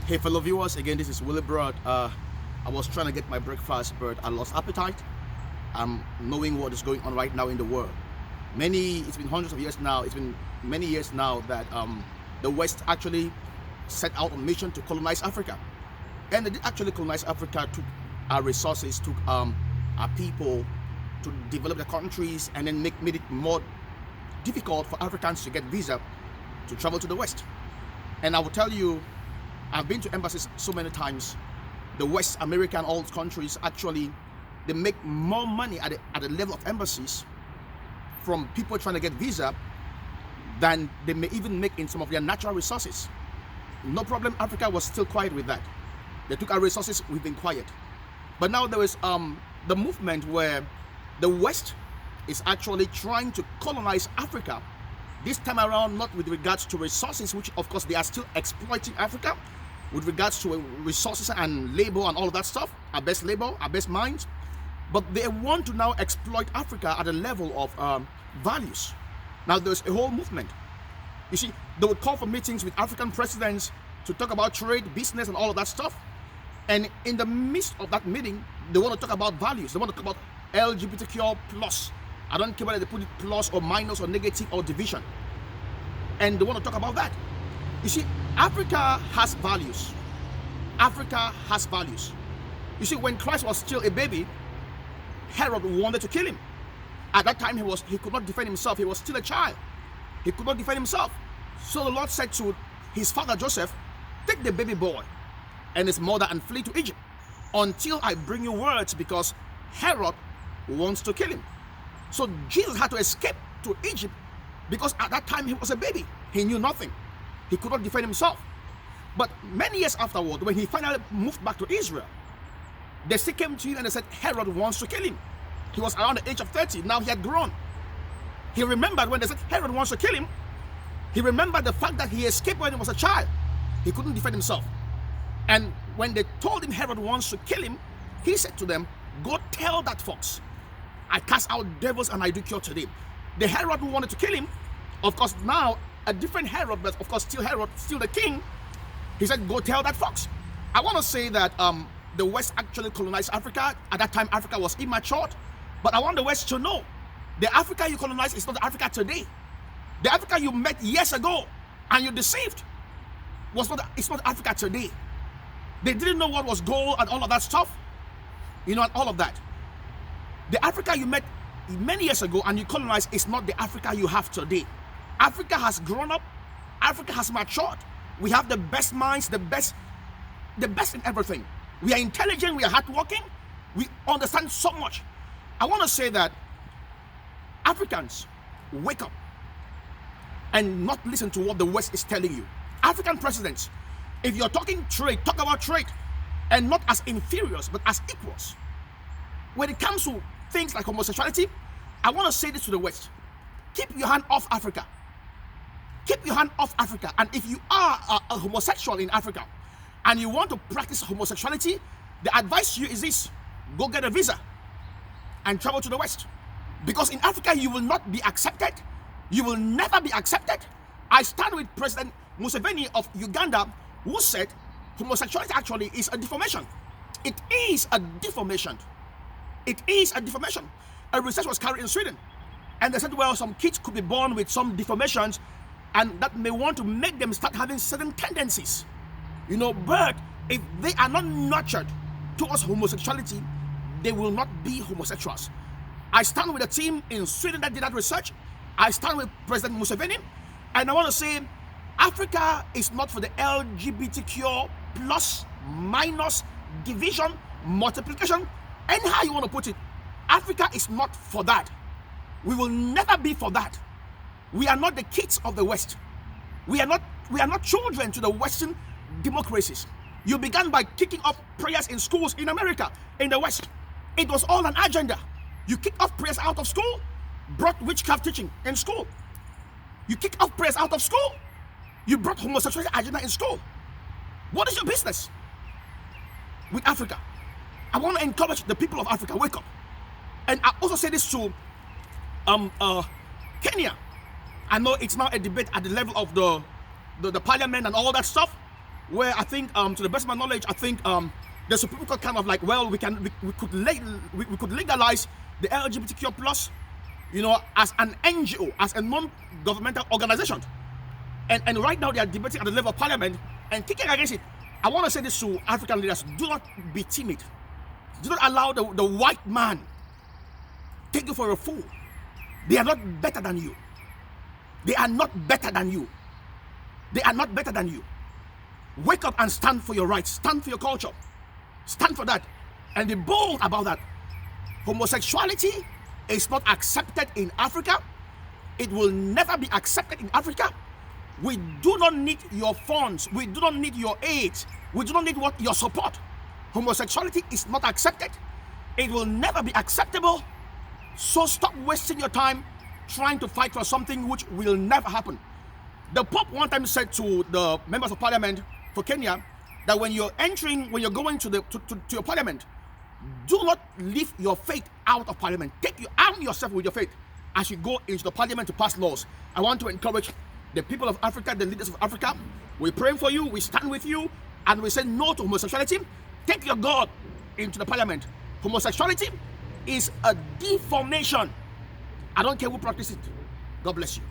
Hey fellow viewers, again this is Willibroad. I was trying to get my breakfast, but I lost appetite. I'm knowing what is going on right now in the world. It's been hundreds of years now, it's been many years now that the West actually set out on a mission to colonize Africa. And they did actually colonize Africa, took our resources, took our people to develop the countries, and then made it more difficult for Africans to get visa to travel to the West. And I will tell you, I've been to embassies so many times. The West American, all countries, actually, they make more money at the level of embassies from people trying to get visa than they may even make in some of their natural resources. No problem, Africa was still quiet with that. They took our resources, we've been quiet. But now there is the movement where the West is actually trying to colonize Africa. This time around, not with regards to resources, which of course they are still exploiting Africa, with regards to resources and labor and all of that stuff, our best labor, our best minds, but they want to now exploit Africa at a level of values. Now there's a whole movement. You see, they would call for meetings with African presidents to talk about trade, business, and all of that stuff. And in the midst of that meeting, they want to talk about values. They want to talk about LGBTQ plus. I don't care whether they put it plus or minus or negative or division. And they want to talk about that. You see, Africa has values. Africa has values. You see, when Christ was still a baby, Herod wanted to kill him. At that time, he could not defend himself. He was still a child. He could not defend himself. So the Lord said to his father Joseph, take the baby boy and his mother and flee to Egypt until I bring you words, because Herod wants to kill him. So Jesus had to escape to Egypt because at that time he was a baby. He knew nothing. He could not defend himself. But many years afterward, when he finally moved back to Israel, they still came to him and they said, Herod wants to kill him. He was around the age of 30. Now he had grown. He remembered when they said Herod wants to kill him. He remembered the fact that he escaped when he was a child. He couldn't defend himself. And when they told him Herod wants to kill him, he said to them, go tell that fox, I cast out devils and I do cure today. The Herod who wanted to kill him, of course now a different Herod, but of course still Herod, still the king, he said, go tell that fox. I want to say that the West actually colonized Africa. At that time, Africa was immature. But I want the West to know, the Africa you colonized is not the Africa today. The Africa you met years ago and you deceived it's not Africa today. They didn't know what was gold and all of that stuff. You know, and all of that. The Africa you met many years ago and you colonized is not the Africa you have today. Africa has grown up. Africa has matured. We have the best minds, the best in everything. We are intelligent, we are hardworking, we understand so much. I want to say that Africans, wake up and not listen to what the West is telling you. African presidents, if you're talking trade, talk about trade, and not as inferiors, but as equals. When it comes to things like homosexuality, I want to say this to the West. Keep your hand off Africa. Keep your hand off Africa. And if you are a homosexual in Africa and you want to practice homosexuality, the advice to you is this: go get a visa and travel to the West. Because in Africa, you will not be accepted. You will never be accepted. I stand with President Museveni of Uganda, who said homosexuality actually is a deformation. It is a deformation. It is a deformation. A research was carried in Sweden, and they said, well, some kids could be born with some deformations, and that may want to make them start having certain tendencies. You know, but if they are not nurtured towards homosexuality, they will not be homosexuals. I stand with a team in Sweden that did that research. I stand with President Museveni, and I want to say, Africa is not for the LGBTQ plus, minus, division, multiplication, anyhow you want to put it. Africa is not for that. We will never be for that. We are not the kids of the West. We are not children to the Western democracies. You began by kicking off prayers in schools in America, in the West. It was all an agenda. You kicked off prayers out of school, brought witchcraft teaching in school. You kicked off prayers out of school, you brought homosexuality agenda in school. What is your business with Africa? I want to encourage the people of Africa, wake up. And I also say this to Kenya. I know it's now a debate at the level of the parliament and all that stuff. where I think, to the best of my knowledge, I think the Supreme Court kind of like, well, we could legalize the LGBTQ plus, you know, as an NGO, as a non-governmental organization. And right now they are debating at the level of parliament and kicking against it. I want to say this to African leaders: do not be timid. Do not allow the white man take you for a fool. They are not better than you. They are not better than you. They are not better than you. Wake up and stand for your rights. Stand for your culture. Stand for that. And be bold about that. Homosexuality is not accepted in Africa. It will never be accepted in Africa. We do not need your funds. We do not need your aid. We do not need your support. Homosexuality is not accepted. It will never be acceptable. So stop wasting your time trying to fight for something which will never happen. The Pope one time said to the members of parliament for Kenya that when you're going to your parliament, do not leave your faith out of parliament. Arm yourself with your faith as you go into the parliament to pass laws. I want to encourage the people of Africa, the leaders of Africa. We pray for you, we stand with you, and we say no to homosexuality. Take your God into the parliament. Homosexuality is a deformation. I don't care who practices it. God bless you.